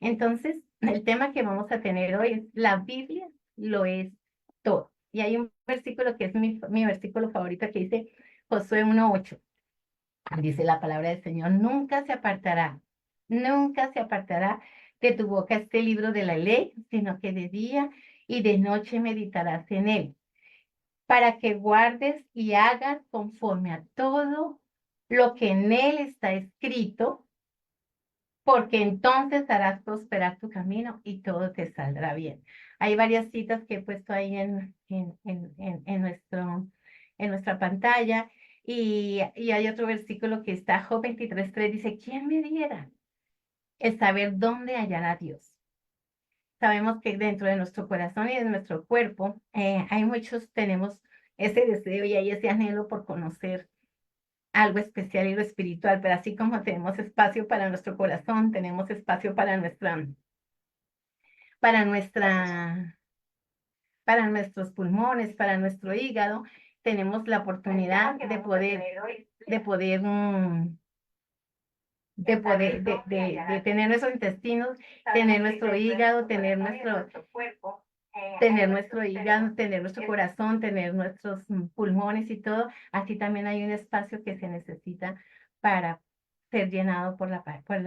Entonces, el tema que vamos a tener hoy es la Biblia lo es todo. Y hay un versículo que es mi versículo favorito que dice Josué 1:8. Dice la palabra del Señor, nunca se apartará de tu boca este libro de la ley, sino que de día y de noche meditarás en él, para que guardes y hagas conforme a todo lo que en él está escrito, porque entonces harás prosperar tu camino y todo te saldrá bien. Hay varias citas que he puesto ahí en nuestra pantalla y hay otro versículo que está, Job 23:3, dice, ¿quién me diera el saber dónde hallará a Dios? Sabemos que dentro de nuestro corazón y de nuestro cuerpo hay muchos, tenemos ese deseo y hay ese anhelo por conocer algo especial y lo espiritual, pero así como tenemos espacio para nuestro corazón, tenemos espacio para nuestra, para nuestros pulmones, para nuestro hígado, tenemos la oportunidad de poder, de tener nuestros intestinos, tener nuestro hígado, tener nuestro hígado, tener nuestro corazón, tener nuestros pulmones y todo. Así también hay un espacio que se necesita para ser llenado por la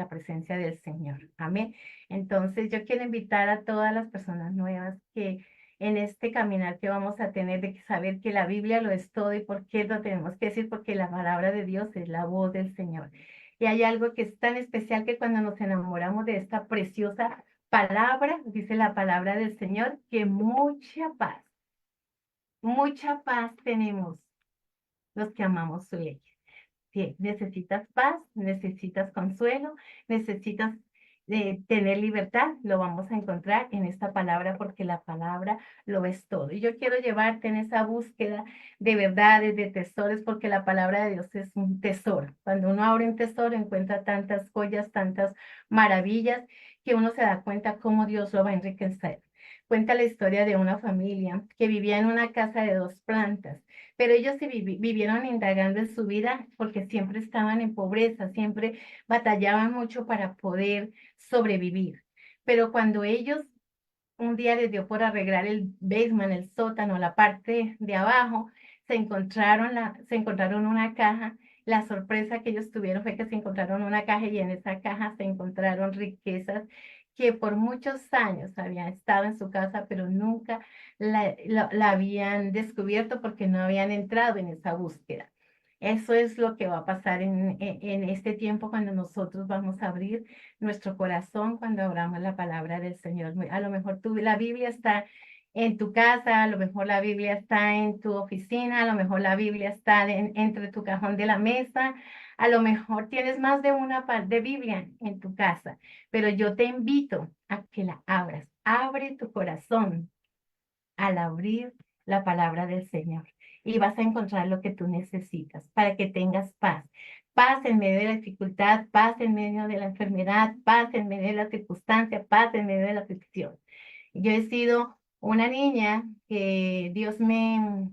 presencia del Señor. Amén. Entonces yo quiero invitar a todas las personas nuevas que en este caminar que vamos a tener de saber que la Biblia lo es todo y por qué lo tenemos que decir, porque la palabra de Dios es la voz del Señor. Y hay algo que es tan especial que cuando nos enamoramos de esta preciosa palabra, dice la palabra del Señor, que mucha paz tenemos los que amamos su ley. Si necesitas paz, necesitas consuelo, necesitas tener libertad, lo vamos a encontrar en esta palabra porque la palabra lo es todo. Y yo quiero llevarte en esa búsqueda de verdades, de tesoros, porque la palabra de Dios es un tesoro. Cuando uno abre un tesoro, encuentra tantas joyas, tantas maravillas, que uno se da cuenta cómo Dios lo va a enriquecer. Cuenta la historia de una familia que vivía en una casa de 2 plantas, pero ellos se vivieron indagando en su vida porque siempre estaban en pobreza, siempre batallaban mucho para poder sobrevivir. Pero cuando ellos un día les dio por arreglar el basement, el sótano, la parte de abajo, se encontraron una caja. La sorpresa que ellos tuvieron fue que se encontraron una caja y en esa caja se encontraron riquezas que por muchos años habían estado en su casa, pero nunca la habían descubierto porque no habían entrado en esa búsqueda. Eso es lo que va a pasar en este tiempo cuando nosotros vamos a abrir nuestro corazón, cuando abramos la palabra del Señor. A lo mejor la Biblia está en tu casa, a lo mejor la Biblia está en tu oficina, a lo mejor la Biblia está entre tu cajón de la mesa, a lo mejor tienes más de una de Biblia en tu casa, pero yo te invito a que la abras. Abre tu corazón al abrir la palabra del Señor y vas a encontrar lo que tú necesitas para que tengas paz. Paz en medio de la dificultad, paz en medio de la enfermedad, paz en medio de la circunstancia, paz en medio de la aflicción. Yo he sido una niña que Dios me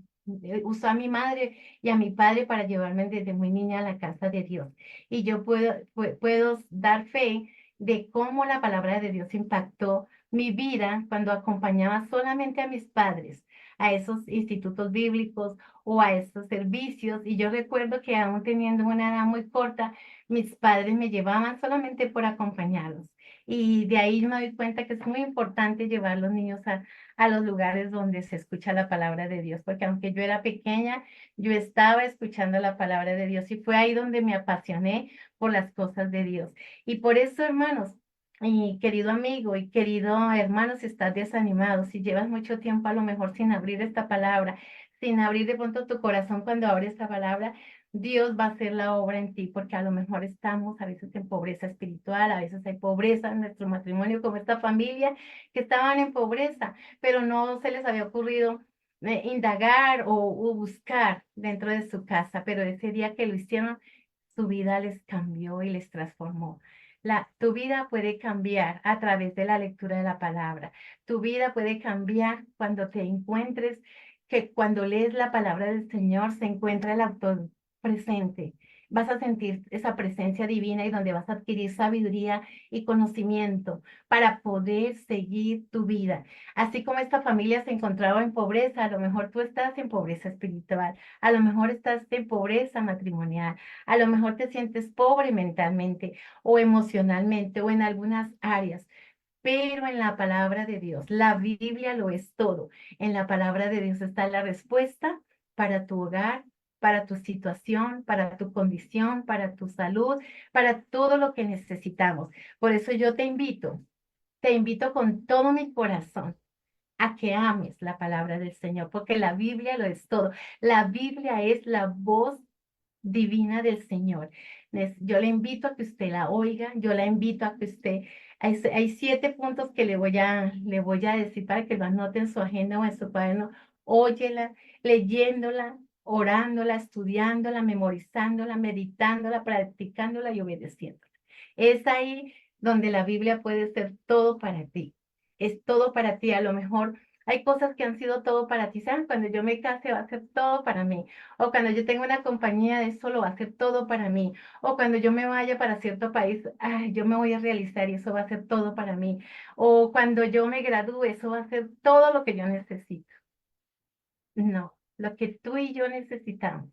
usó a mi madre y a mi padre para llevarme desde muy niña a la casa de Dios. Y yo puedo dar fe de cómo la palabra de Dios impactó mi vida cuando acompañaba solamente a mis padres a esos institutos bíblicos o a esos servicios. Y yo recuerdo que aún teniendo una edad muy corta, mis padres me llevaban solamente por acompañarlos. Y de ahí me doy cuenta que es muy importante llevar a los niños a los lugares donde se escucha la palabra de Dios, porque aunque yo era pequeña, yo estaba escuchando la palabra de Dios y fue ahí donde me apasioné por las cosas de Dios. Y por eso, hermanos, y querido amigo y querido hermano, si estás desanimado, si llevas mucho tiempo a lo mejor sin abrir esta palabra, sin abrir de pronto tu corazón cuando abres esta palabra, Dios va a hacer la obra en ti, porque a lo mejor estamos a veces en pobreza espiritual, a veces hay pobreza en nuestro matrimonio, como esta familia que estaban en pobreza, pero no se les había ocurrido indagar o buscar dentro de su casa, pero ese día que lo hicieron, su vida les cambió y les transformó. Tu vida puede cambiar a través de la lectura de la palabra. Tu vida puede cambiar cuando te encuentres, que cuando lees la palabra del Señor se encuentra el autor presente. vas a sentir esa presencia divina y donde vas a adquirir sabiduría y conocimiento para poder seguir tu vida. Así como esta familia se encontraba en pobreza, a lo mejor tú estás en pobreza espiritual, a lo mejor estás en pobreza matrimonial, a lo mejor te sientes pobre mentalmente o emocionalmente o en algunas áreas. Pero en la palabra de Dios, la Biblia lo es todo. En la palabra de Dios está la respuesta para tu hogar, para tu situación, para tu condición, para tu salud, para todo lo que necesitamos. Por eso yo te invito con todo mi corazón a que ames la palabra del Señor, porque la Biblia lo es todo. La Biblia es la voz divina del Señor. Yo le invito a que usted la oiga, yo la invito a que usted, hay 7 puntos que le voy a decir para que lo anote en su agenda o en su cuaderno. Óyela, leyéndola, orándola, estudiándola, memorizándola, meditándola, practicándola y obedeciéndola. Es ahí donde la Biblia puede ser todo para ti. Es todo para ti. A lo mejor hay cosas que han sido todo para ti. ¿Saben? Cuando yo me case va a ser todo para mí. O cuando yo tenga una compañía de eso lo va a ser todo para mí. O cuando yo me vaya para cierto país, ay, yo me voy a realizar y eso va a ser todo para mí. O cuando yo me gradúe, eso va a ser todo lo que yo necesito. No, lo que tú y yo necesitamos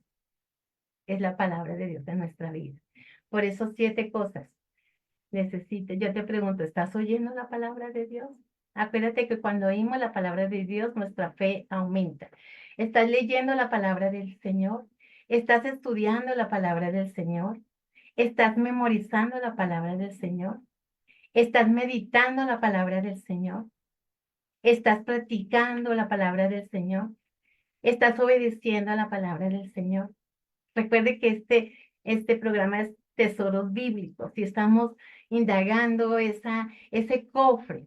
es la palabra de Dios en nuestra vida. Por eso 7 cosas necesito. Yo te pregunto, ¿estás oyendo la palabra de Dios? Acuérdate que cuando oímos la palabra de Dios, nuestra fe aumenta. ¿Estás leyendo la palabra del Señor? ¿Estás estudiando la palabra del Señor? ¿Estás memorizando la palabra del Señor? ¿Estás meditando la palabra del Señor? ¿Estás practicando la palabra del Señor? ¿Estás obedeciendo a la palabra del Señor? Recuerde que este programa es Tesoros Bíblicos y estamos indagando ese cofre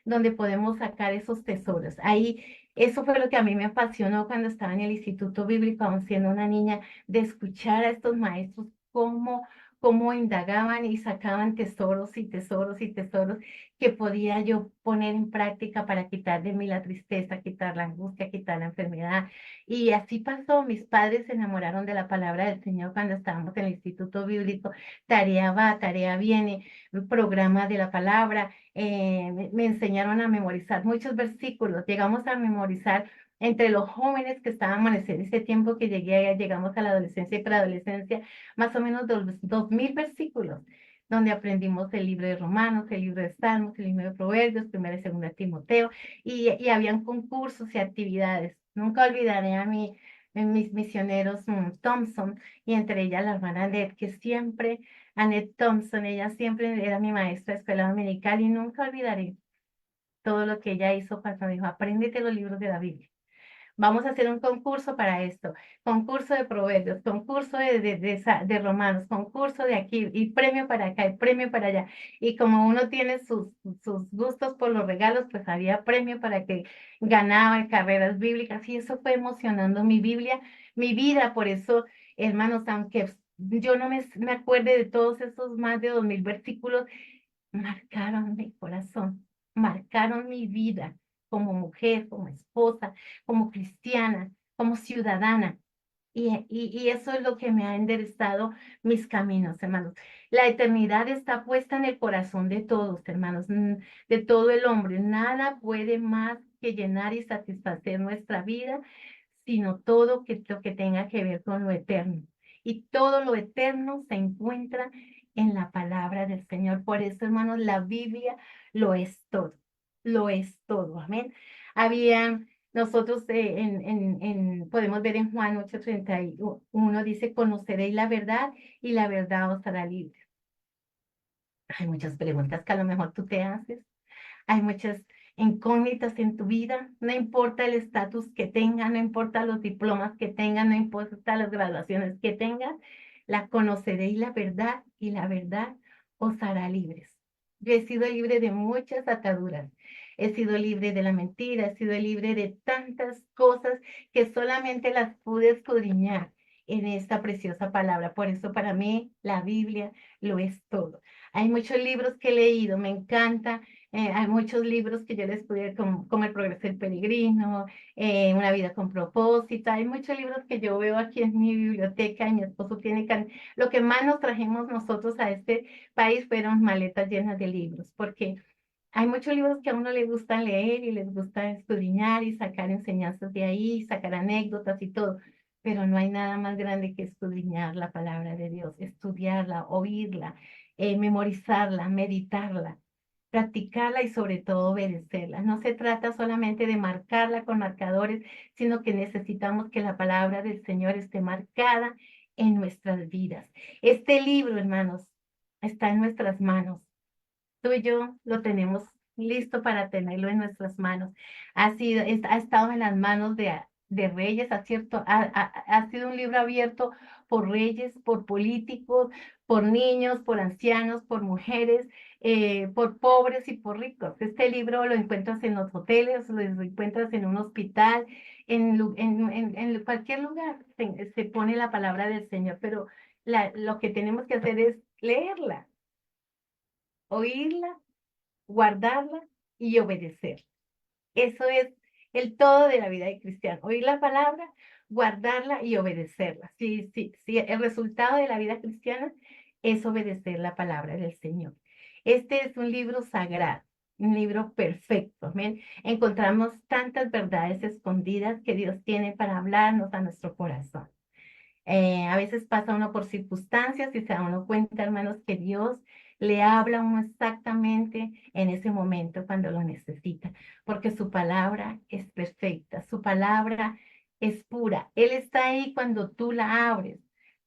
donde podemos sacar esos tesoros. Ahí, eso fue lo que a mí me apasionó cuando estaba en el Instituto Bíblico, aún siendo una niña, de escuchar a estos maestros cómo indagaban y sacaban tesoros y tesoros y tesoros que podía yo poner en práctica para quitar de mí la tristeza, quitar la angustia, quitar la enfermedad. Y así pasó, mis padres se enamoraron de la palabra del Señor cuando estábamos en el Instituto Bíblico, tarea va, tarea viene, un programa de la palabra, me enseñaron a memorizar muchos versículos, llegamos a memorizar entre los jóvenes que estábamos en ese tiempo que llegamos a la adolescencia y preadolescencia, más o menos 2000 versículos donde aprendimos el libro de Romanos, el libro de Salmos, el libro de Proverbios, primera y segunda Timoteo, y habían concursos y actividades. Nunca olvidaré mis misioneros Thompson, y entre ellas la hermana Annette, que siempre, Annette Thompson, ella siempre era mi maestra de escuela dominical, y nunca olvidaré todo lo que ella hizo cuando me dijo, apréndete los libros de la Biblia. Vamos a hacer un concurso para esto, concurso de proverbios, concurso de romanos, concurso de aquí, y premio para acá, y premio para allá. Y como uno tiene sus gustos por los regalos, pues había premio para que ganaba carreras bíblicas, y eso fue emocionando mi vida. Por eso, hermanos, aunque yo no me acuerde de todos esos más de 2000 versículos, marcaron mi corazón, marcaron mi vida como mujer, como esposa, como cristiana, como ciudadana. Y eso es lo que me ha enderezado mis caminos, hermanos. La eternidad está puesta en el corazón de todos, hermanos, de todo el hombre. Nada puede más que llenar y satisfacer nuestra vida, sino todo lo que tenga que ver con lo eterno. Y todo lo eterno se encuentra en la palabra del Señor. Por eso, hermanos, la Biblia lo es todo, amén. Había, nosotros podemos ver en Juan 8:31, dice, conoceréis la verdad y la verdad os hará libre. Hay muchas preguntas que a lo mejor tú te haces. Hay muchas incógnitas en tu vida, no importa el estatus que tengan, no importa los diplomas que tengan, no importa las graduaciones que tengan, la conoceréis la verdad y la verdad os hará libres. Yo he sido libre de muchas ataduras, he sido libre de la mentira, he sido libre de tantas cosas que solamente las pude escudriñar en esta preciosa palabra. Por eso para mí la Biblia lo es todo. Hay muchos libros que he leído, me encanta. Hay muchos libros que yo les pude, como El progreso del peregrino, Una vida con propósito. Hay muchos libros que yo veo aquí en mi biblioteca y mi esposo tiene. Lo que más nos trajimos nosotros a este país fueron maletas llenas de libros, porque hay muchos libros que a uno le gusta leer y les gusta escudriñar y sacar enseñanzas de ahí, sacar anécdotas y todo, pero no hay nada más grande que escudriñar la palabra de Dios, estudiarla, oírla, memorizarla, meditarla, practicarla y sobre todo obedecerla. No se trata solamente de marcarla con marcadores, sino que necesitamos que la palabra del Señor esté marcada en nuestras vidas. Este libro, hermanos, está en nuestras manos. Tú y yo lo tenemos listo para tenerlo en nuestras manos. Ha estado en las manos de reyes, ha sido un libro abierto por reyes, por políticos, por niños, por ancianos, por mujeres, por pobres y por ricos. Este libro lo encuentras en los hoteles, lo encuentras en un hospital, en cualquier lugar se pone la palabra del Señor, pero lo que tenemos que hacer es leerla, oírla, guardarla y obedecer. Eso es el todo de la vida de cristiano. Oír la palabra, guardarla y obedecerla. Sí, sí, sí, el resultado de la vida cristiana es obedecer la palabra del Señor. Este es un libro sagrado, un libro perfecto. ¿Ven? Encontramos tantas verdades escondidas que Dios tiene para hablarnos a nuestro corazón. A veces pasa uno por circunstancias y se da uno cuenta, hermanos, que Dios le habla a uno exactamente en ese momento cuando lo necesita, porque su palabra es perfecta, su palabra es pura. Él está ahí cuando tú la abres.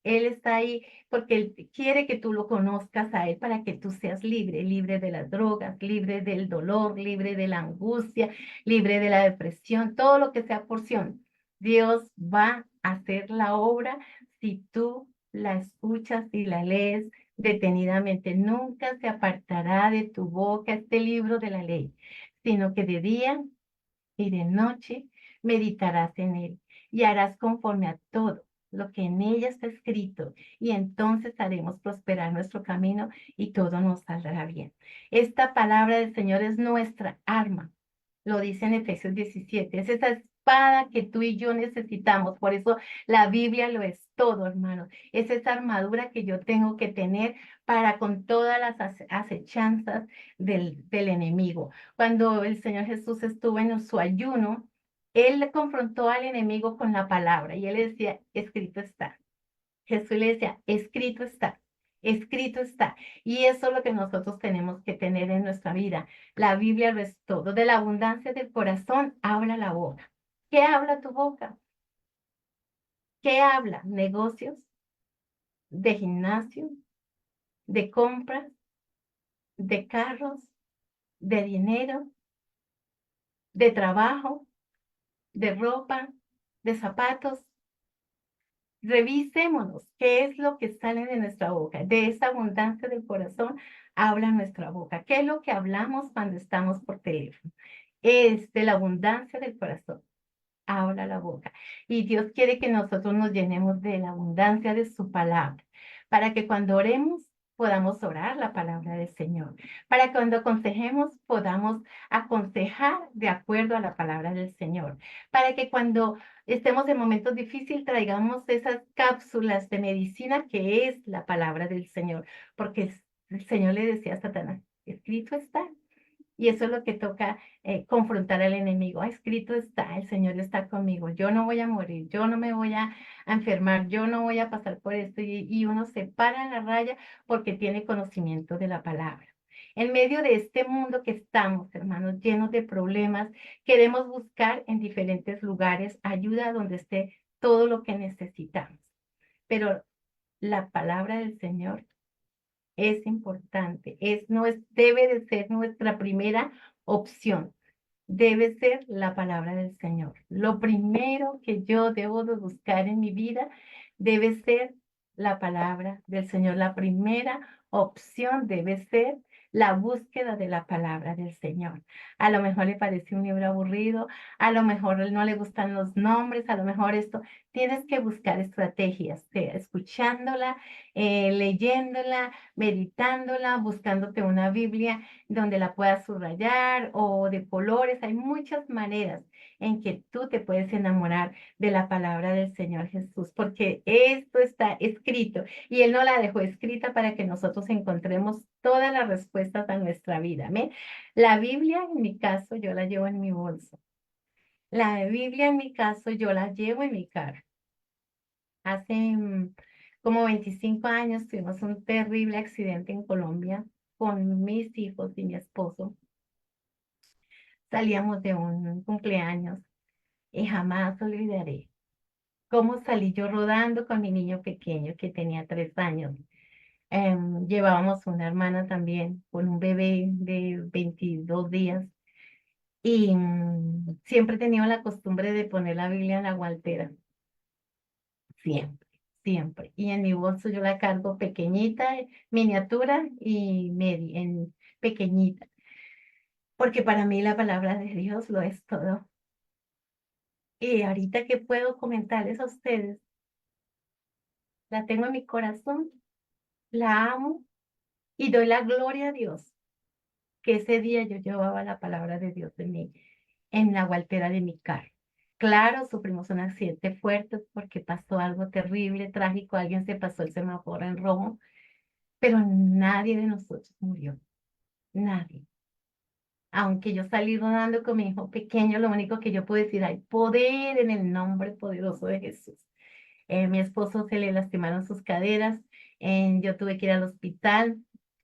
Él está ahí porque Él quiere que tú lo conozcas a Él para que tú seas libre, libre de las drogas, libre del dolor, libre de la angustia, libre de la depresión, todo lo que sea porción. Dios va a hacer la obra si tú la escuchas y la lees detenidamente. Nunca se apartará de tu boca este libro de la ley, sino que de día y de noche meditarás en él y harás conforme a todo lo que en ella está escrito, y entonces haremos prosperar nuestro camino y todo nos saldrá bien. Esta palabra del Señor es nuestra arma, lo dice en Efesios 17, es esa espada que tú y yo necesitamos, por eso la Biblia lo es todo, hermano, es esa armadura que yo tengo que tener para con todas las acechanzas del enemigo. Cuando el Señor Jesús estuvo en su ayuno, Él le confrontó al enemigo con la palabra y Él le decía, escrito está. Jesús le decía, escrito está. Escrito está. Y eso es lo que nosotros tenemos que tener en nuestra vida. La Biblia lo es todo. De la abundancia del corazón habla la boca. ¿Qué habla tu boca? ¿Qué habla? Negocios, de gimnasio, de compras, de carros, de dinero, de trabajo, de ropa, de zapatos. Revisémonos qué es lo que sale de nuestra boca. De esa abundancia del corazón habla nuestra boca. ¿Qué es lo que hablamos cuando estamos por teléfono? Es de la abundancia del corazón. Habla la boca. Y Dios quiere que nosotros nos llenemos de la abundancia de su palabra, para que cuando oremos podamos orar la palabra del Señor, para que cuando aconsejemos podamos aconsejar de acuerdo a la palabra del Señor, para que cuando estemos en momentos difíciles traigamos esas cápsulas de medicina que es la palabra del Señor, porque el Señor le decía a Satanás, escrito está. Y eso es lo que toca confrontar al enemigo. Escrito está, el Señor está conmigo. Yo no voy a morir, yo no me voy a enfermar, yo no voy a pasar por esto. Y uno se para en la raya porque tiene conocimiento de la palabra. En medio de este mundo que estamos, hermanos, llenos de problemas, queremos buscar en diferentes lugares ayuda donde esté todo lo que necesitamos. Pero la palabra del Señor es importante, debe de ser nuestra primera opción, debe ser la palabra del Señor. Lo primero que yo debo de buscar en mi vida debe ser la palabra del Señor. La primera opción debe ser la búsqueda de la palabra del Señor. A lo mejor le parece un libro aburrido, a lo mejor no le gustan los nombres, a lo mejor esto. tienes que buscar estrategias, escuchándola, leyéndola, meditándola, buscándote una Biblia donde la puedas subrayar o de colores. Hay muchas maneras en que tú te puedes enamorar de la palabra del Señor Jesús, porque esto está escrito y Él no la dejó escrita para que nosotros encontremos todas las respuestas a nuestra vida. Amén. La Biblia, en mi caso, yo la llevo en mi bolso. La Biblia, en mi caso, yo la llevo en mi cara. Hace como 25 años tuvimos un terrible accidente en Colombia con mis hijos y mi esposo. Salíamos de un cumpleaños y jamás olvidaré cómo salí yo rodando con mi niño pequeño que tenía 3 años. Llevábamos una hermana también con un bebé de 22 días y siempre he tenido la costumbre de poner la Biblia en la guantera, siempre, siempre. Y en mi bolso yo la cargo pequeñita, miniatura y en pequeñita, porque para mí la palabra de Dios lo es todo. Y ahorita que puedo comentarles a ustedes, la tengo en mi corazón, la amo y doy la gloria a Dios, que ese día yo llevaba la palabra de Dios en la guantera de mi carro. Claro, sufrimos un accidente fuerte porque pasó algo terrible, trágico, alguien se pasó el semáforo en rojo, pero nadie de nosotros murió, nadie. Aunque yo salí rodando con mi hijo pequeño, lo único que yo puedo decir, hay poder en el nombre poderoso de Jesús. Mi esposo se le lastimaron sus caderas, yo tuve que ir al hospital,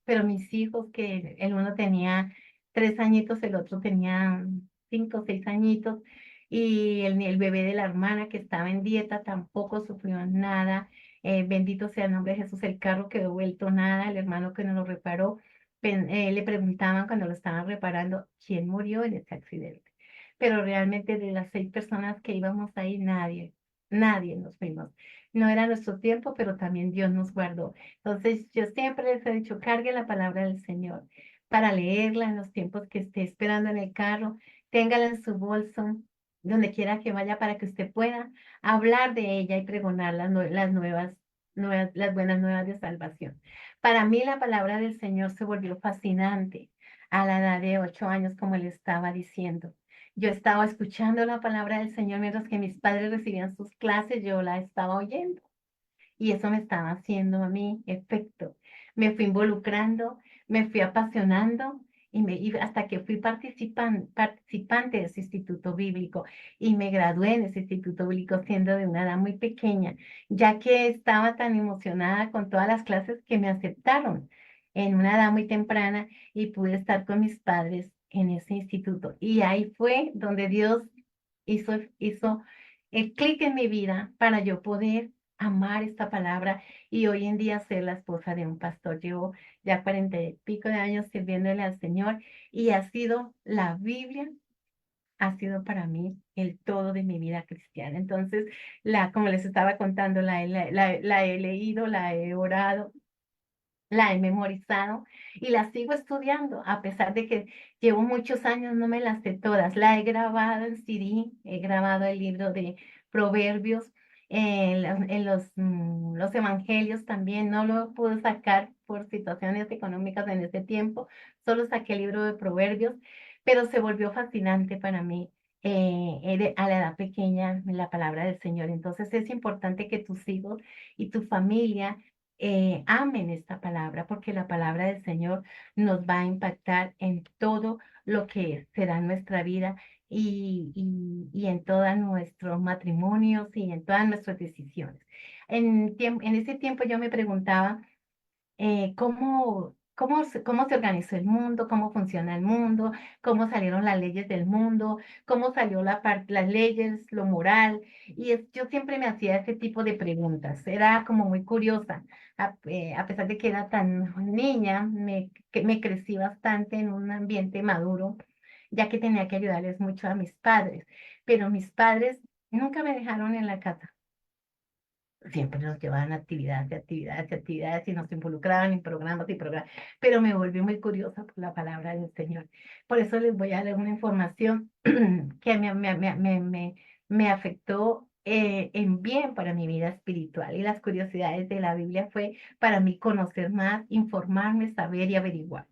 pero mis hijos, que el uno tenía 3 añitos, el otro tenía 5 o 6 añitos, y el bebé de la hermana que estaba en dieta tampoco sufrió nada. Bendito sea el nombre de Jesús, el carro quedó vuelto nada, el hermano que nos lo reparó, le preguntaban cuando lo estaban reparando quién murió en ese accidente. Pero realmente de las 6 personas que íbamos ahí, nadie nos fuimos. No era nuestro tiempo, pero también Dios nos guardó. Entonces, yo siempre les he dicho, cargue la palabra del Señor para leerla en los tiempos que esté esperando en el carro, téngala en su bolso, donde quiera que vaya, para que usted pueda hablar de ella y pregonar las buenas nuevas de salvación. Para mí, la palabra del Señor se volvió fascinante a la edad de 8 años, como le estaba diciendo. Yo estaba escuchando la palabra del Señor mientras que mis padres recibían sus clases, yo la estaba oyendo y eso me estaba haciendo a mí efecto. Me fui involucrando, me fui apasionando y hasta que fui participante de ese instituto bíblico y me gradué en ese instituto bíblico siendo de una edad muy pequeña, ya que estaba tan emocionada con todas las clases que me aceptaron en una edad muy temprana y pude estar con mis padres en ese instituto. Y ahí fue donde Dios hizo el clic en mi vida para yo poder amar esta palabra y hoy en día ser la esposa de un pastor. Llevo ya 40 y pico de años sirviéndole al Señor y ha sido la Biblia, ha sido para mí el todo de mi vida cristiana. Entonces, como les estaba contando, la he leído, la he orado, la he memorizado y la sigo estudiando, a pesar de que llevo muchos años, no me las sé todas. La he grabado en CD, he grabado el libro de Proverbios, los evangelios también. No lo pude sacar por situaciones económicas en ese tiempo, solo saqué el libro de Proverbios, pero se volvió fascinante para mí. A la edad pequeña, la palabra del Señor. Entonces es importante que tus hijos y tu familia amen esta palabra, porque la palabra del Señor nos va a impactar en todo lo que será nuestra vida y en todos nuestros matrimonios y en todas nuestras decisiones. En ese tiempo yo me preguntaba cómo se organizó el mundo, cómo funciona el mundo, cómo salieron las leyes del mundo, cómo salió las leyes, lo moral. Yo siempre me hacía ese tipo de preguntas. Era como muy curiosa. A pesar de que era tan niña, me crecí bastante en un ambiente maduro, ya que tenía que ayudarles mucho a mis padres. Pero mis padres nunca me dejaron en la casa. Siempre nos llevaban a actividades y actividades y actividades y nos involucraban en programas y programas, pero me volví muy curiosa por la palabra del Señor. Por eso les voy a dar una información que me afectó en bien para mi vida espiritual. Y las curiosidades de la Biblia fue para mí conocer más, informarme, saber y averiguar.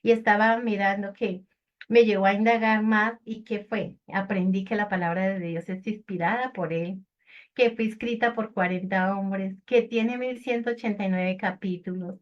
Y estaba mirando que me llevó a indagar más y qué fue. Aprendí que la palabra de Dios es inspirada por Él, que fue escrita por 40 hombres, que tiene 1189 capítulos,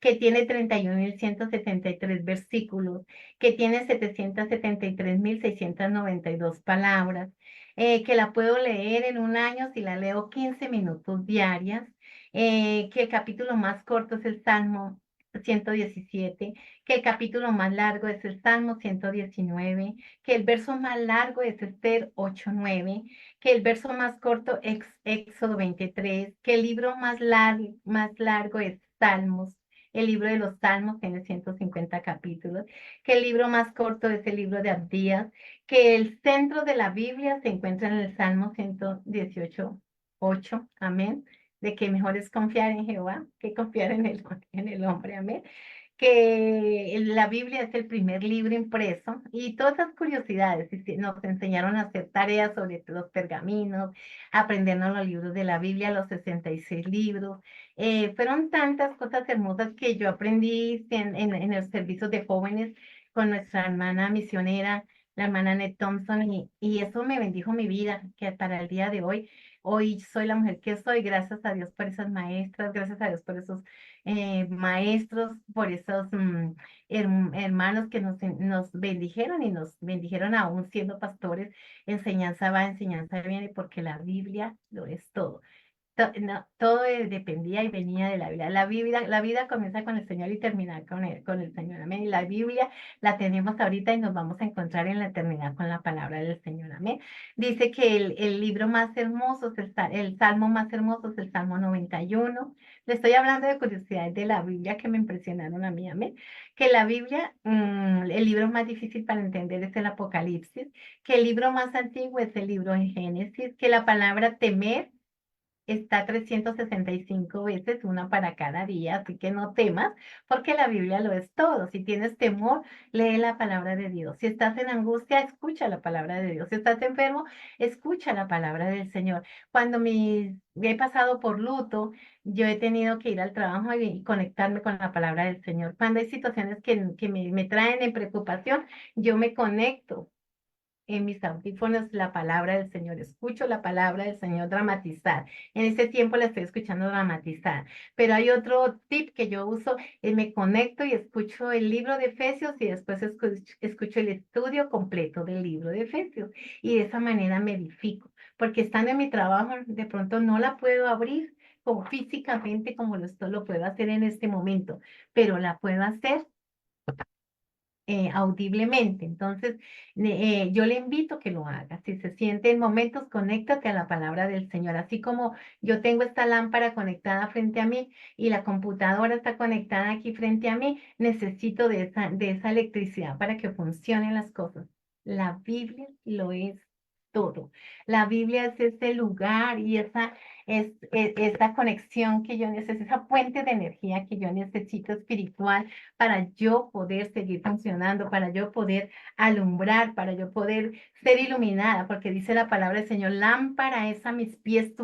que tiene 31.173 versículos, que tiene 773.692 palabras, que la puedo leer en un año si la leo 15 minutos diarias, que el capítulo más corto es el Salmo 117, que el capítulo más largo es el Salmo 119, que el verso más largo es Esther 8:9, que el verso más corto es Éxodo 23, que el libro más largo es Salmos. El libro de los Salmos tiene 150 capítulos, que el libro más corto es el libro de Abdías, que el centro de la Biblia se encuentra en el Salmo 118:8, amén, de que mejor es confiar en Jehová que confiar en el hombre, amén, que la Biblia es el primer libro impreso y todas esas curiosidades, y nos enseñaron a hacer tareas sobre los pergaminos, aprendernos los libros de la Biblia, los 66 libros. Fueron tantas cosas hermosas que yo aprendí en el servicio de jóvenes con nuestra hermana misionera, la hermana Ned Thompson, y eso me bendijo mi vida, que para el día de hoy, hoy soy la mujer que soy, gracias a Dios por esas maestras, gracias a Dios por esos maestros, por esos hermanos que nos bendijeron y nos bendijeron aún siendo pastores, enseñanza va, enseñanza viene, porque la Biblia lo es todo. No, todo dependía y venía de la Biblia. La vida comienza con el Señor y termina con el Señor. Amén. Y la Biblia la tenemos ahorita y nos vamos a encontrar en la eternidad con la palabra del Señor. Amén. Dice que el libro más hermoso, el salmo más hermoso es el Salmo 91. Le estoy hablando de curiosidades de la Biblia que me impresionaron a mí. Amén. Que la Biblia, el libro más difícil para entender es el Apocalipsis. Que el libro más antiguo es el libro de Génesis. Que la palabra temer está 365 veces, una para cada día, así que no temas, porque la Biblia lo es todo. Si tienes temor, lee la palabra de Dios. Si estás en angustia, escucha la palabra de Dios. Si estás enfermo, escucha la palabra del Señor. Cuando he pasado por luto, yo he tenido que ir al trabajo y conectarme con la palabra del Señor. Cuando hay situaciones que me traen en preocupación, yo me conecto en mis audífonos la palabra del Señor, escucho la palabra del Señor dramatizar. En ese tiempo la estoy escuchando dramatizar. Pero hay otro tip que yo uso, me conecto y escucho el libro de Efesios y después escucho el estudio completo del libro de Efesios. Y de esa manera me edifico, porque estando en mi trabajo, de pronto no la puedo abrir como físicamente como lo puedo hacer en este momento, pero la puedo hacer audiblemente. Entonces, yo le invito a que lo haga. Si se siente en momentos, conéctate a la palabra del Señor. Así como yo tengo esta lámpara conectada frente a mí y la computadora está conectada aquí frente a mí, necesito de esa electricidad para que funcionen las cosas. La Biblia lo es todo. La Biblia es ese lugar y esa conexión que yo necesito, esa fuente de energía que yo necesito espiritual para yo poder seguir funcionando, para yo poder alumbrar, para yo poder ser iluminada, porque dice la palabra del Señor, lámpara es a mis pies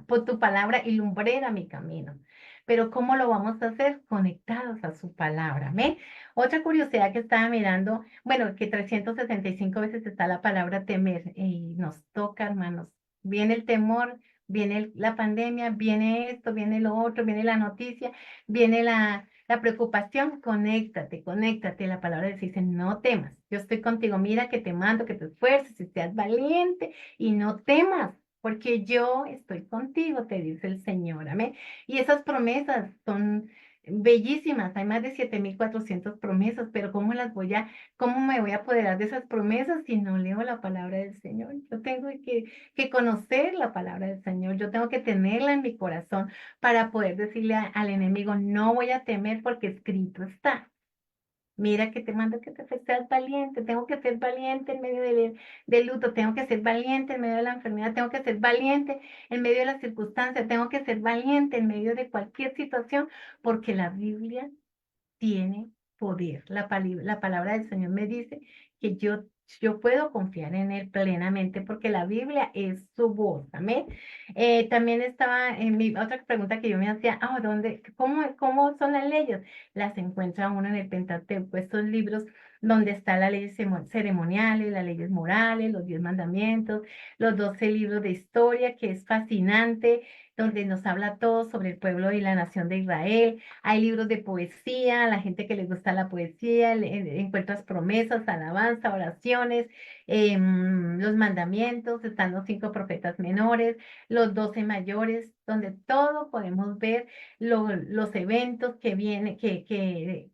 por tu palabra y lumbrera mi camino. Pero ¿cómo lo vamos a hacer? Conectados a su palabra. ¿Amén? Otra curiosidad que estaba mirando, bueno, que 365 veces está la palabra temer y nos toca, hermanos. Viene el temor, viene la pandemia, viene esto, viene lo otro, viene la noticia, viene la preocupación. Conéctate, conéctate. La palabra dice, no temas, yo estoy contigo. Mira que te mando, que te esfuerces y seas valiente y no temas, porque yo estoy contigo, te dice el Señor. Amén. Y esas promesas son bellísimas. Hay más de 7.400 promesas, pero cómo me voy a apoderar de esas promesas si no leo la palabra del Señor? Yo tengo que conocer la palabra del Señor. Yo tengo que tenerla en mi corazón para poder decirle al enemigo, no voy a temer porque escrito está. Mira que te mando que te seas valiente, tengo que ser valiente en medio del luto, tengo que ser valiente en medio de la enfermedad, tengo que ser valiente en medio de las circunstancias, tengo que ser valiente en medio de cualquier situación, porque la Biblia tiene poder. La palabra del Señor me dice que yo puedo confiar en Él plenamente porque la Biblia es su voz. Amén. También estaba en mi otra pregunta que yo me hacía, cómo son las leyes? Las encuentra uno en el Pentateuco, estos libros donde está la ley ceremoniales, las leyes morales, los 10 mandamientos, los 12 libros de historia, que es fascinante, donde nos habla todo sobre el pueblo y la nación de Israel. Hay libros de poesía, a la gente que le gusta la poesía, encuentras promesas, alabanza, oraciones, los mandamientos, están los 5 profetas menores, los 12 mayores, donde todo podemos ver los eventos que vienen, que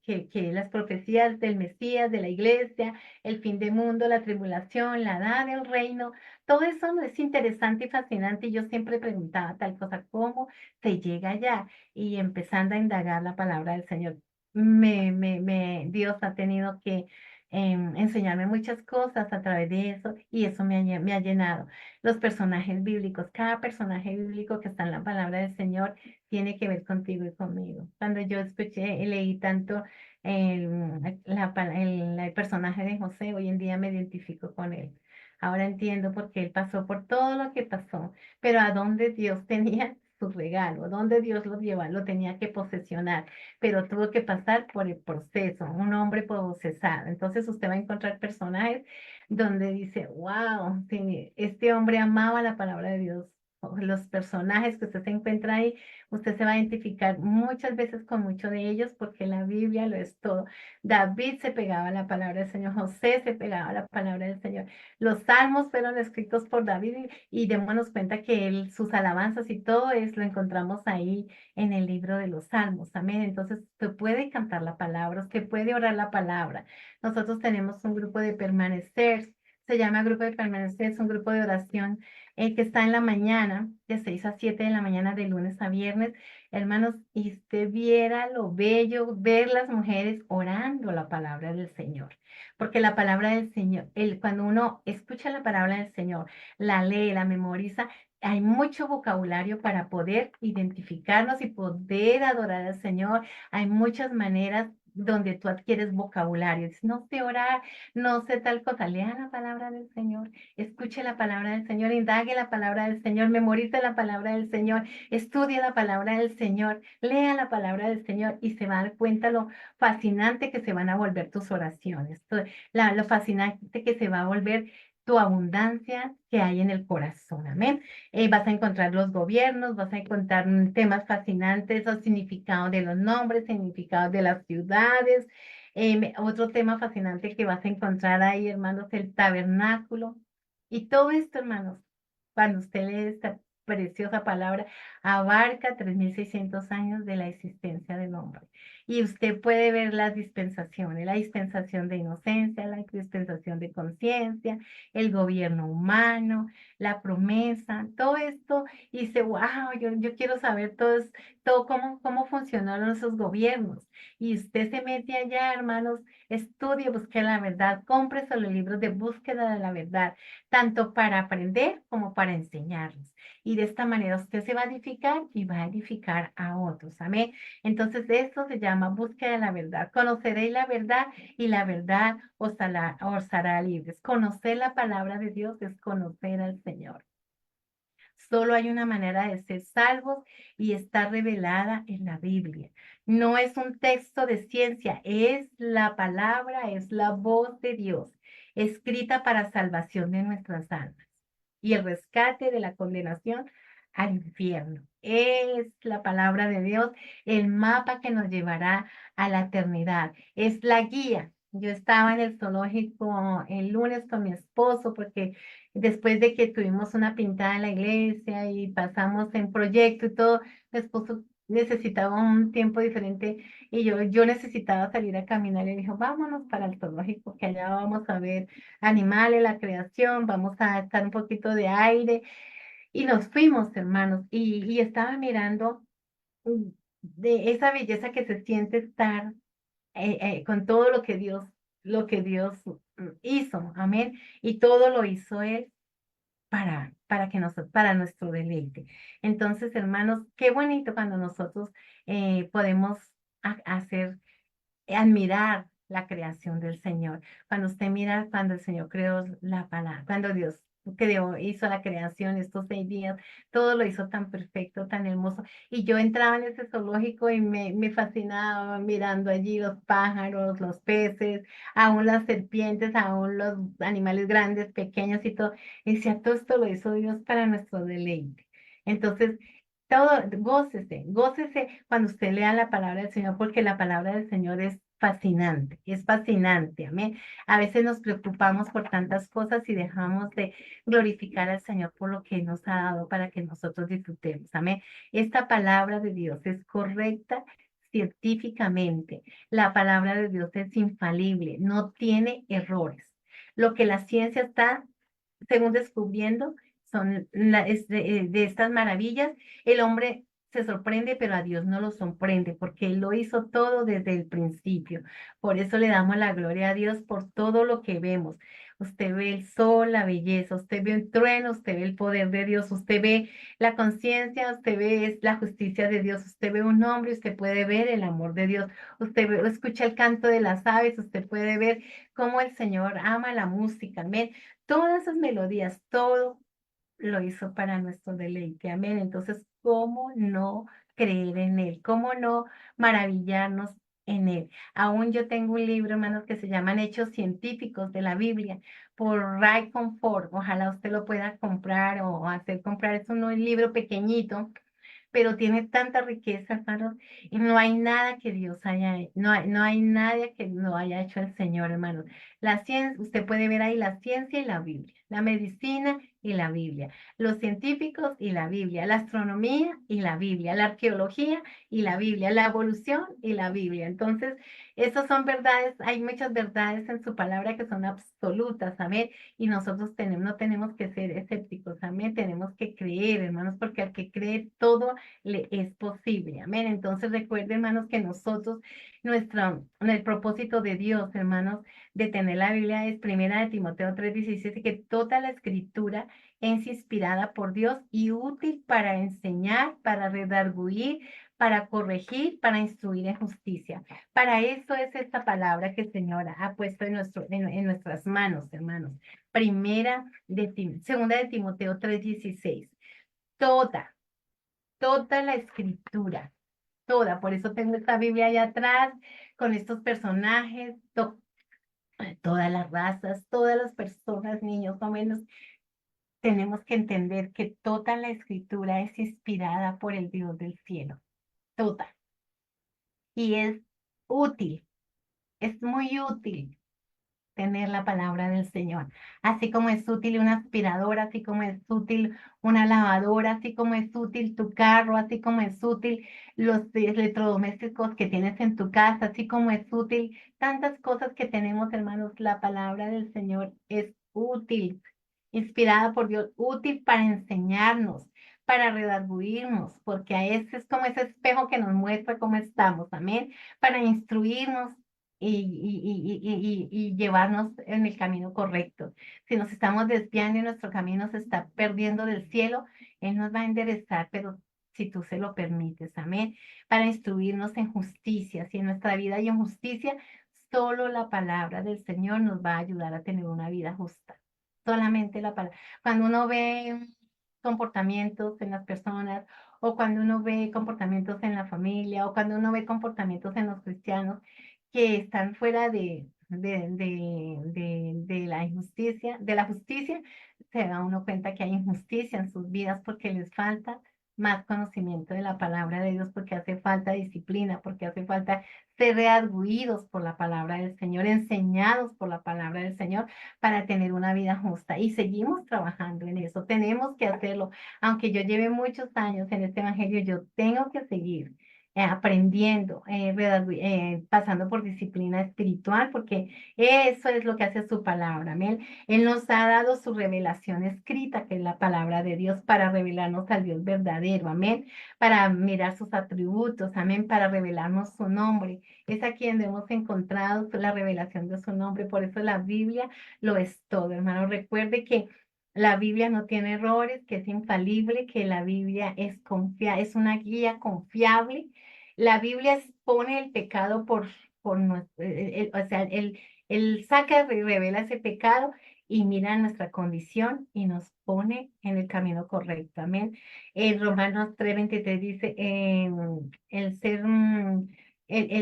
las profecías del Mesías, de la iglesia, el fin del mundo, la tribulación, la edad del reino. Todo eso es interesante y fascinante y yo siempre preguntaba tal cosa, ¿cómo se llega allá? Y empezando a indagar la palabra del Señor, Dios ha tenido que enseñarme muchas cosas a través de eso y eso me ha llenado. Los personajes bíblicos, cada personaje bíblico que está en la palabra del Señor tiene que ver contigo y conmigo. Cuando yo escuché y leí tanto el personaje de José, hoy en día me identifico con él. Ahora entiendo por qué él pasó por todo lo que pasó, pero a dónde Dios tenía su regalo, a dónde Dios lo lleva, lo tenía que posesionar, pero tuvo que pasar por el proceso, un hombre procesado. Entonces usted va a encontrar personajes donde dice, wow, sí, este hombre amaba la palabra de Dios. Los personajes que usted se encuentra ahí, usted se va a identificar muchas veces con muchos de ellos porque la Biblia lo es todo. David se pegaba a la palabra del Señor, José se pegaba a la palabra del Señor. Los salmos fueron escritos por David y démonos cuenta que sus alabanzas y todo eso lo encontramos ahí en el libro de los salmos. Amén. Entonces, usted puede cantar la palabra, usted puede orar la palabra. Nosotros tenemos un grupo de permanecer, se llama Grupo de Permanecer, es un grupo de oración que está en la mañana, de 6 a 7 de la mañana, de lunes a viernes. Hermanos, y usted viera lo bello, ver las mujeres orando la palabra del Señor. Porque la palabra del Señor, cuando uno escucha la palabra del Señor, la lee, la memoriza, hay mucho vocabulario para poder identificarnos y poder adorar al Señor. Hay muchas maneras donde tú adquieres vocabulario. Dices, no sé orar, no sé tal cosa. Lea la palabra del Señor, escuche la palabra del Señor, indague la palabra del Señor, memorice la palabra del Señor, estudie la palabra del Señor, lea la palabra del Señor y se va a dar cuenta lo fascinante que se van a volver tus oraciones, lo fascinante que se va a volver tu abundancia que hay en el corazón. Amén. Vas a encontrar los gobiernos, vas a encontrar temas fascinantes, los significados de los nombres, significados de las ciudades. Otro tema fascinante que vas a encontrar ahí, hermanos, el tabernáculo. Y todo esto, hermanos, cuando usted lee esta preciosa palabra, abarca 3600 años de la existencia del hombre. Y usted puede ver las dispensaciones, la dispensación de inocencia, la dispensación de conciencia, el gobierno humano, la promesa, todo esto, y dice, wow, yo quiero saber todo cómo funcionaron esos gobiernos. Y usted se mete allá, hermanos, estudie, busque la verdad, cómprese los libros de búsqueda de la verdad, tanto para aprender como para enseñarlos. Y de esta manera usted se va a edificar y va a edificar a otros. Amén. Entonces, esto se llama búsqueda de la verdad. Conoceréis la verdad y la verdad os hará libres. Conocer la palabra de Dios es conocer al Señor. Solo hay una manera de ser salvos y está revelada en la Biblia. No es un texto de ciencia, es la palabra, es la voz de Dios, escrita para salvación de nuestras almas y el rescate de la condenación al infierno. Es la palabra de Dios, el mapa que nos llevará a la eternidad. Es la guía. Yo estaba en el zoológico el lunes con mi esposo porque después de que tuvimos una pintada en la iglesia y pasamos en proyecto y todo, mi esposo necesitaba un tiempo diferente y yo necesitaba salir a caminar y dijo, vámonos para el zoológico, que allá vamos a ver animales, la creación, vamos a estar un poquito de aire. Y nos fuimos, hermanos, y estaba mirando mm, de esa belleza que se siente estar con todo lo que Dios hizo, amén. Y todo lo hizo Él para nuestro deleite. Entonces, hermanos, qué bonito cuando nosotros podemos hacer admirar la creación del Señor. Cuando usted mira, cuando el Señor creó la palabra, cuando Dios creó, hizo la creación estos 6 días, todo lo hizo tan perfecto, tan hermoso. Y yo entraba en ese zoológico y me fascinaba mirando allí los pájaros, los peces, aún las serpientes, aún los animales grandes, pequeños y todo. Y decía, todo esto lo hizo Dios para nuestro deleite. Entonces, todo, gócese, gócese cuando usted lea la palabra del Señor, porque la palabra del Señor es fascinante, amén. A veces nos preocupamos por tantas cosas y dejamos de glorificar al Señor por lo que nos ha dado para que nosotros disfrutemos, amén. Esta palabra de Dios es correcta científicamente. La palabra de Dios es infalible, no tiene errores. Lo que la ciencia está, según descubriendo, son de estas maravillas. El hombre se sorprende, pero a Dios no lo sorprende, porque Él lo hizo todo desde el principio. Por eso le damos la gloria a Dios por todo lo que vemos. Usted ve el sol, la belleza, usted ve un trueno, usted ve el poder de Dios, usted ve la conciencia, usted ve la justicia de Dios, usted ve un hombre, usted puede ver el amor de Dios, escucha el canto de las aves, usted puede ver cómo el Señor ama la música, amén. Todas esas melodías, todo lo hizo para nuestro deleite. Amén. Entonces, ¿cómo no creer en Él? ¿Cómo no maravillarnos en Él? Aún yo tengo un libro, hermanos, que se llaman Hechos Científicos de la Biblia por Ray Comfort. Ojalá usted lo pueda comprar o hacer comprar. Es un libro pequeñito, pero tiene tanta riqueza, hermanos, y no hay nada que Dios haya, no hay nada que no haya hecho el Señor, hermanos. La ciencia, usted puede ver ahí la ciencia y la Biblia, la medicina y la Biblia, los científicos y la Biblia, la astronomía y la Biblia, la arqueología y la Biblia, la evolución y la Biblia. Entonces, esas son verdades, hay muchas verdades en su palabra que son absolutas, amén, y nosotros no tenemos que ser escépticos, amén, tenemos que creer, hermanos, porque al que cree todo le es posible. Amén. Entonces recuerden, hermanos, que nosotros, el propósito de Dios, hermanos, de tener la Biblia es primera de Timoteo 3:16, que toda la escritura es inspirada por Dios y útil para enseñar, para redarguir, para corregir, para instruir en justicia. Para eso es esta palabra que el Señor ha puesto en nuestras manos, hermanos. Segunda de Timoteo 3:16. Toda, toda la escritura, toda. Por eso tengo esta Biblia allá atrás con estos personajes, todas las razas, todas las personas, niños o menos. Tenemos que entender que toda la escritura es inspirada por el Dios del cielo, toda. Y es útil, es muy útil tener la palabra del Señor. Así como es útil una aspiradora, así como es útil una lavadora, así como es útil tu carro, así como es útil los electrodomésticos que tienes en tu casa, así como es útil tantas cosas que tenemos, hermanos. La palabra del Señor es útil, inspirada por Dios, útil para enseñarnos, para redarguirnos, porque a ese es como ese espejo que nos muestra cómo estamos, amén, para instruirnos y llevarnos en el camino correcto. Si nos estamos desviando y nuestro camino se está perdiendo del cielo, Él nos va a enderezar, pero si tú se lo permites, amén, para instruirnos en justicia. Si en nuestra vida hay injusticia, solo la palabra del Señor nos va a ayudar a tener una vida justa. Solamente la palabra. Cuando uno ve comportamientos en las personas, o cuando uno ve comportamientos en la familia, o cuando uno ve comportamientos en los cristianos, que están fuera de la injusticia, de la justicia, se da uno cuenta que hay injusticia en sus vidas porque les falta más conocimiento de la palabra de Dios, porque hace falta disciplina, porque hace falta ser redarguidos por la palabra del Señor, enseñados por la palabra del Señor para tener una vida justa. Y seguimos trabajando en eso, tenemos que hacerlo. Aunque yo lleve muchos años en este evangelio, yo tengo que seguir aprendiendo, pasando por disciplina espiritual, porque eso es lo que hace su palabra. Amén. Él nos ha dado su revelación escrita, que es la palabra de Dios, para revelarnos al Dios verdadero. Amén. Para mirar sus atributos. Amén. Para revelarnos su nombre. Es aquí donde hemos encontrado la revelación de su nombre. Por eso la Biblia lo es todo, hermano. Recuerde que la Biblia no tiene errores, que es infalible, que la Biblia es una guía confiable. La Biblia expone el pecado por nuestro, o sea, él saca y revela ese pecado y mira nuestra condición y nos pone en el camino correcto. Amén. En Romanos 3:23 dice, el ser,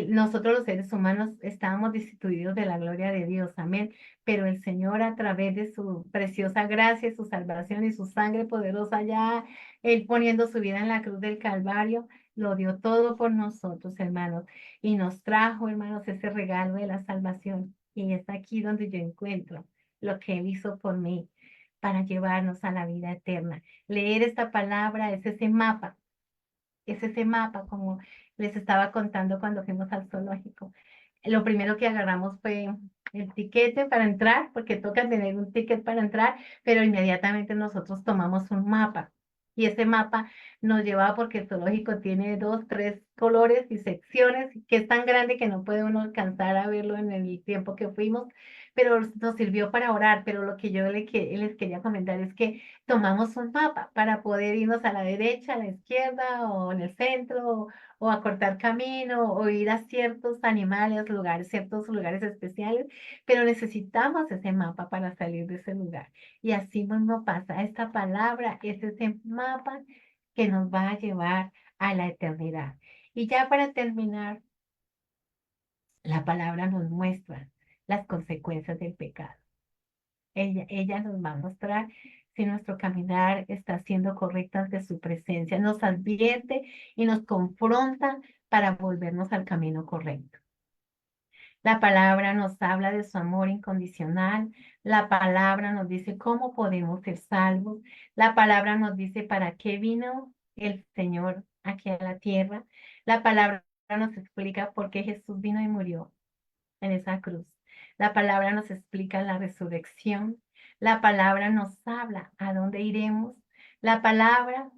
nosotros los seres humanos estábamos destituidos de la gloria de Dios. Amén. Pero el Señor a través de su preciosa gracia, su salvación y su sangre poderosa ya, Él poniendo su vida en la cruz del Calvario, lo dio todo por nosotros, hermanos, y nos trajo, hermanos, ese regalo de la salvación. Y es aquí donde yo encuentro lo que Él hizo por mí para llevarnos a la vida eterna. Leer esta palabra es ese mapa, como les estaba contando cuando fuimos al zoológico. Lo primero que agarramos fue el tiquete para entrar, porque toca tener un ticket para entrar, pero inmediatamente nosotros tomamos un mapa. Y ese mapa nos llevaba porque el zoológico tiene 2, 3 colores y secciones, que es tan grande que no puede uno alcanzar a verlo en el tiempo que fuimos, pero nos sirvió para orar. Pero lo que yo les quería comentar es que tomamos un mapa para poder irnos a la derecha, a la izquierda o en el centro o a cortar camino o ir a ciertos animales, lugares, ciertos lugares especiales, pero necesitamos ese mapa para salir de ese lugar. Y así mismo pasa. Esta palabra es ese mapa que nos va a llevar a la eternidad. Y ya para terminar, la palabra nos muestra las consecuencias del pecado. Ella nos va a mostrar si nuestro caminar está siendo correcto ante su presencia. Nos advierte y nos confronta para volvernos al camino correcto. La palabra nos habla de su amor incondicional. La palabra nos dice cómo podemos ser salvos. La palabra nos dice para qué vino el Señor aquí a la tierra. La palabra nos explica por qué Jesús vino y murió en esa cruz. La palabra nos explica la resurrección. La palabra nos habla a dónde iremos. La palabra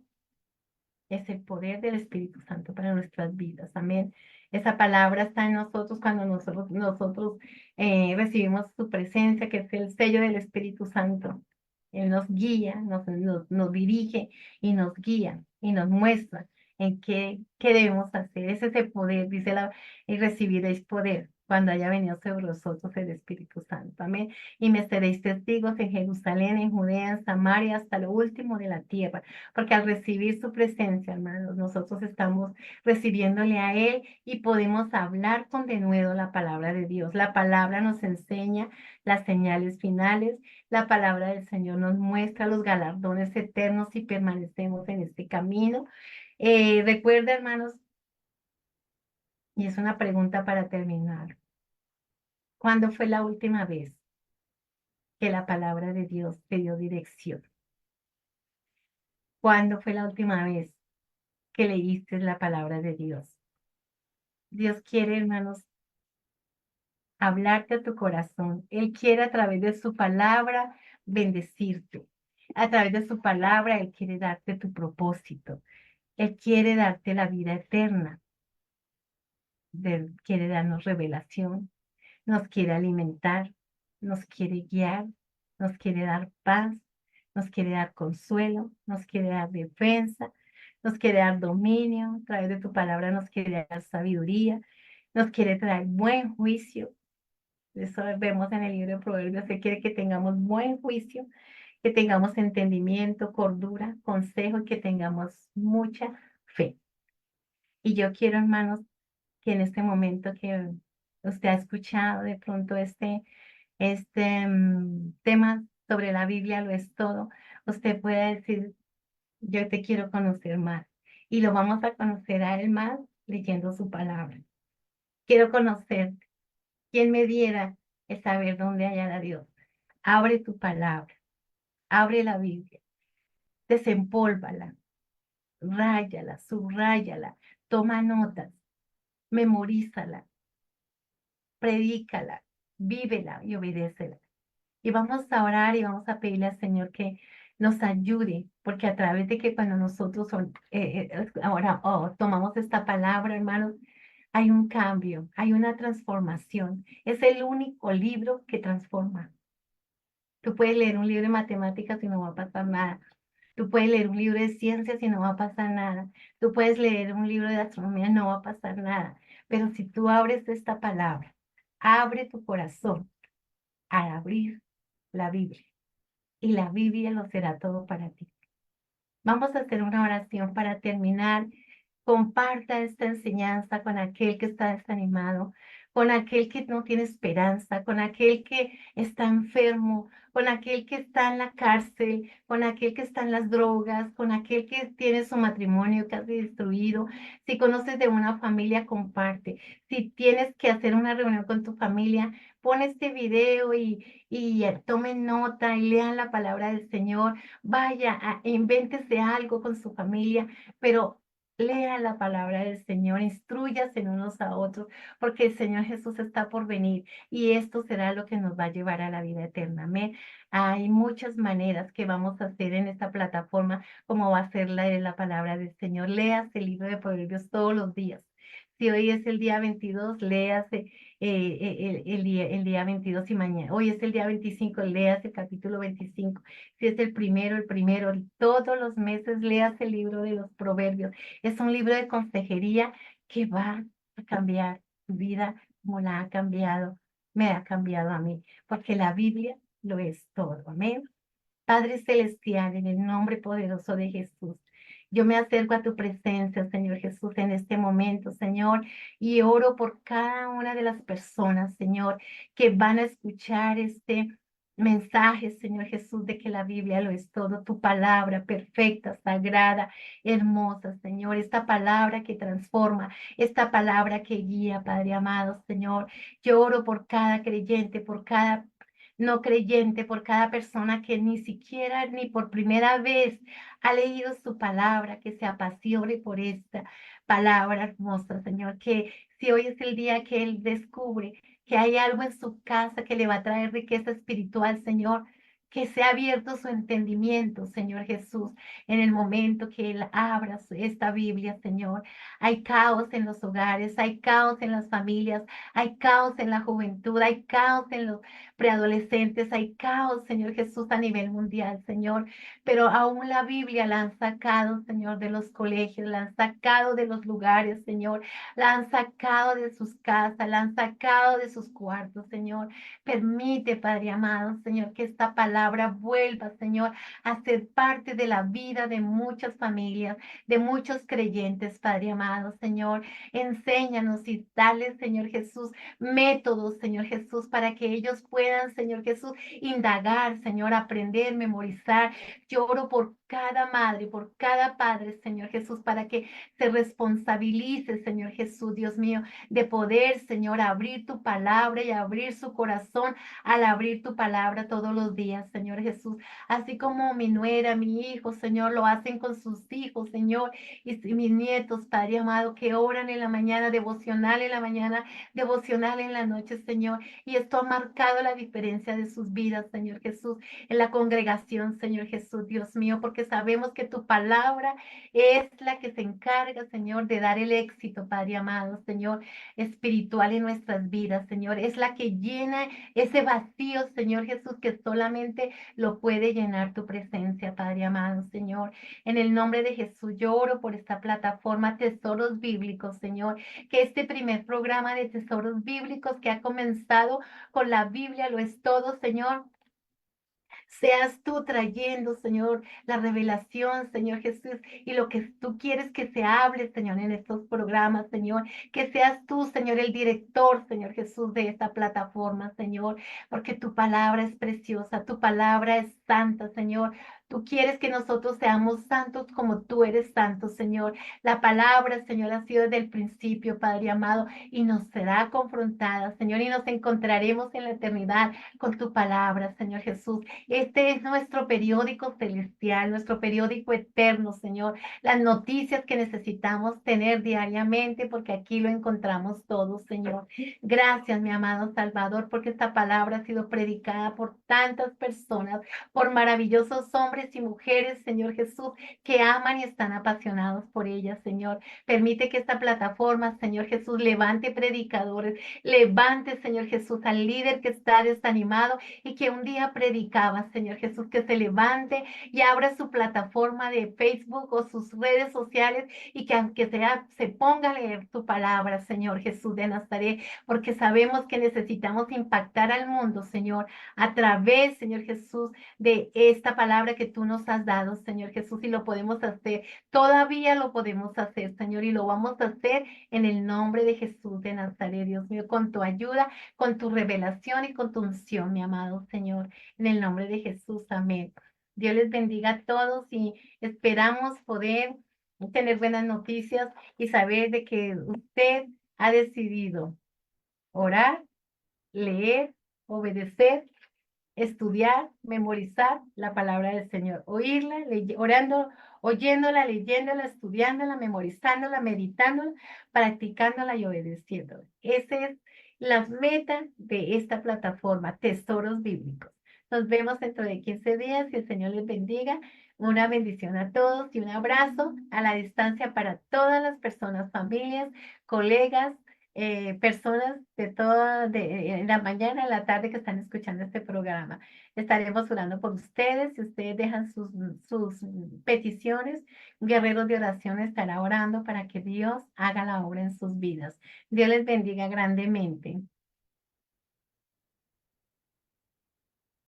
es el poder del Espíritu Santo para nuestras vidas. Amén. Esa palabra está en nosotros cuando nosotros recibimos su presencia, que es el sello del Espíritu Santo. Él nos guía, nos dirige y nos guía y nos muestra en qué debemos hacer. Es ese poder, dice y recibiréis poder cuando haya venido sobre vosotros el Espíritu Santo. Amén. Y me seréis testigos en Jerusalén, en Judea, en Samaria, hasta lo último de la tierra. Porque al recibir su presencia, hermanos, nosotros estamos recibiéndole a Él y podemos hablar con denuedo la palabra de Dios. La palabra nos enseña las señales finales. La palabra del Señor nos muestra los galardones eternos si permanecemos en este camino. Recuerda, hermanos, y es una pregunta para terminar, ¿cuándo fue la última vez que la palabra de Dios te dio dirección? ¿Cuándo fue la última vez que leíste la palabra de Dios? Dios quiere, hermanos, hablarte a tu corazón. Él quiere a través de su palabra bendecirte. A través de su palabra, Él quiere darte tu propósito. Él quiere darte la vida eterna. Él quiere darnos revelación. Nos quiere alimentar. Nos quiere guiar. Nos quiere dar paz. Nos quiere dar consuelo. Nos quiere dar defensa. Nos quiere dar dominio. A través de tu palabra nos quiere dar sabiduría. Nos quiere traer buen juicio. Eso vemos en el libro de Proverbios. Se quiere que tengamos buen juicio, que tengamos entendimiento, cordura, consejo y que tengamos mucha fe. Y yo quiero, hermanos, que en este momento que usted ha escuchado de pronto este tema sobre la Biblia, lo es todo, usted pueda decir, yo te quiero conocer más. Y lo vamos a conocer a él más leyendo su palabra. Quiero conocerte. ¿Quién me diera el saber dónde hallar a Dios? Abre tu palabra, abre la Biblia, desempólvala, ráyala, subráyala, toma notas, memorízala, predícala, vívela y obedécela. Y vamos a orar y vamos a pedirle al Señor que nos ayude, porque a través de que cuando nosotros ahora tomamos esta palabra, hermanos, hay un cambio, hay una transformación. Es el único libro que transforma. Tú puedes leer un libro de matemáticas y no va a pasar nada. Tú puedes leer un libro de ciencias y no va a pasar nada. Tú puedes leer un libro de astronomía y no va a pasar nada. Pero si tú abres esta palabra, abre tu corazón al abrir la Biblia y la Biblia lo será todo para ti. Vamos a hacer una oración para terminar. Comparta esta enseñanza con aquel que está desanimado, con aquel que no tiene esperanza, con aquel que está enfermo, con aquel que está en la cárcel, con aquel que está en las drogas, con aquel que tiene su matrimonio casi destruido. Si conoces de una familia, comparte. Si tienes que hacer una reunión con tu familia, pon este video y tomen nota y lean la palabra del Señor. Vaya, invéntese algo con su familia, pero lea la palabra del Señor, instrúyase unos a otros, porque el Señor Jesús está por venir y esto será lo que nos va a llevar a la vida eterna. Amén. Hay muchas maneras que vamos a hacer en esta plataforma, como va a ser la de la palabra del Señor. Léase el libro de Proverbios todos los días. Si hoy es el día 22, léase el día 22 y mañana. Hoy es el día 25, léase el capítulo 25. Si es el primero, todos los meses léase el libro de los Proverbios. Es un libro de consejería que va a cambiar tu vida como la ha cambiado, me ha cambiado a mí, porque la Biblia lo es todo. Amén. Padre Celestial, en el nombre poderoso de Jesús, yo me acerco a tu presencia, Señor Jesús, en este momento, Señor, y oro por cada una de las personas, Señor, que van a escuchar este mensaje, Señor Jesús, de que la Biblia lo es todo, tu palabra perfecta, sagrada, hermosa, Señor, esta palabra que transforma, esta palabra que guía, Padre amado, Señor. Yo oro por cada creyente, por cada no creyente, por cada persona que ni siquiera ni por primera vez ha leído su palabra, que se apasione por esta palabra hermosa, Señor, que si hoy es el día que Él descubre que hay algo en su casa que le va a traer riqueza espiritual, Señor, que sea abierto su entendimiento, Señor Jesús, en el momento que Él abra esta Biblia, Señor. Hay caos en los hogares, hay caos en las familias, hay caos en la juventud, hay caos en los preadolescentes, hay caos, Señor Jesús, a nivel mundial, Señor, pero aún la Biblia la han sacado, Señor, de los colegios, la han sacado de los lugares, Señor, la han sacado de sus casas, la han sacado de sus cuartos, Señor. Permite, Padre amado, Señor, que esta palabra vuelva, Señor, a ser parte de la vida de muchas familias, de muchos creyentes, Padre amado, Señor. Enséñanos y dale, Señor Jesús, métodos, Señor Jesús, para que ellos puedan, Señor Jesús, indagar, Señor, aprender, memorizar. Yo oro por cada madre, por cada padre, Señor Jesús, para que se responsabilice, Señor Jesús, Dios mío, de poder, Señor, abrir tu palabra y abrir su corazón al abrir tu palabra todos los días, Señor Jesús. Así como mi nuera, mi hijo, Señor, lo hacen con sus hijos, Señor, y mis nietos, Padre amado, que oran en la mañana, devocional en la mañana, devocional en la noche, Señor. Y esto ha marcado la diferencia de sus vidas, Señor Jesús, en la congregación, Señor Jesús, Dios mío, porque sabemos que tu palabra es la que se encarga, Señor, de dar el éxito, Padre amado, Señor, espiritual en nuestras vidas, Señor. Es la que llena ese vacío, Señor Jesús, que solamente lo puede llenar tu presencia, Padre amado, Señor. En el nombre de Jesús, yo oro por esta plataforma Tesoros Bíblicos, Señor, que este primer programa de Tesoros Bíblicos que ha comenzado con la Biblia lo es todo, Señor. Seas tú trayendo, Señor, la revelación, Señor Jesús, y lo que tú quieres que se hable, Señor, en estos programas, Señor. Que seas tú, Señor, el director, Señor Jesús, de esta plataforma, Señor, porque tu palabra es preciosa, tu palabra es santa, Señor. Tú quieres que nosotros seamos santos como tú eres santo, Señor. La palabra, Señor, ha sido desde el principio, Padre amado, y nos será confrontada, Señor, y nos encontraremos en la eternidad con tu palabra, Señor Jesús. Este es nuestro periódico celestial, nuestro periódico eterno, Señor. Las noticias que necesitamos tener diariamente, porque aquí lo encontramos todo, Señor. Gracias, mi amado Salvador, porque esta palabra ha sido predicada por tantas personas, por maravillosos hombres hombres y mujeres, Señor Jesús, que aman y están apasionados por ella, Señor. Permite que esta plataforma, Señor Jesús, levante predicadores, levante, Señor Jesús, al líder que está desanimado y que un día predicaba, Señor Jesús, que se levante y abra su plataforma de Facebook o sus redes sociales y que aunque sea, se ponga a leer tu palabra, Señor Jesús de Nazaret, porque sabemos que necesitamos impactar al mundo, Señor, a través, Señor Jesús, de esta palabra que tú nos has dado, Señor Jesús, y lo podemos hacer. Todavía lo podemos hacer, Señor, y lo vamos a hacer en el nombre de Jesús de Nazaret, Dios mío, con tu ayuda, con tu revelación y con tu unción, mi amado Señor, en el nombre de Jesús, amén. Dios les bendiga a todos y esperamos poder tener buenas noticias y saber de que usted ha decidido orar, leer, obedecer, estudiar, memorizar la palabra del Señor, oírla, orando, oyéndola, leyéndola, estudiándola, memorizándola, meditándola, practicándola y obedeciéndola. Esa es la meta de esta plataforma, Tesoros Bíblicos. Nos vemos dentro de 15 días y el Señor les bendiga. Una bendición a todos y un abrazo a la distancia para todas las personas, familias, colegas, personas de toda en la mañana, en la tarde que están escuchando este programa. Estaremos orando por ustedes. Si ustedes dejan sus peticiones, guerreros de oración estará orando para que Dios haga la obra en sus vidas. Dios les bendiga grandemente.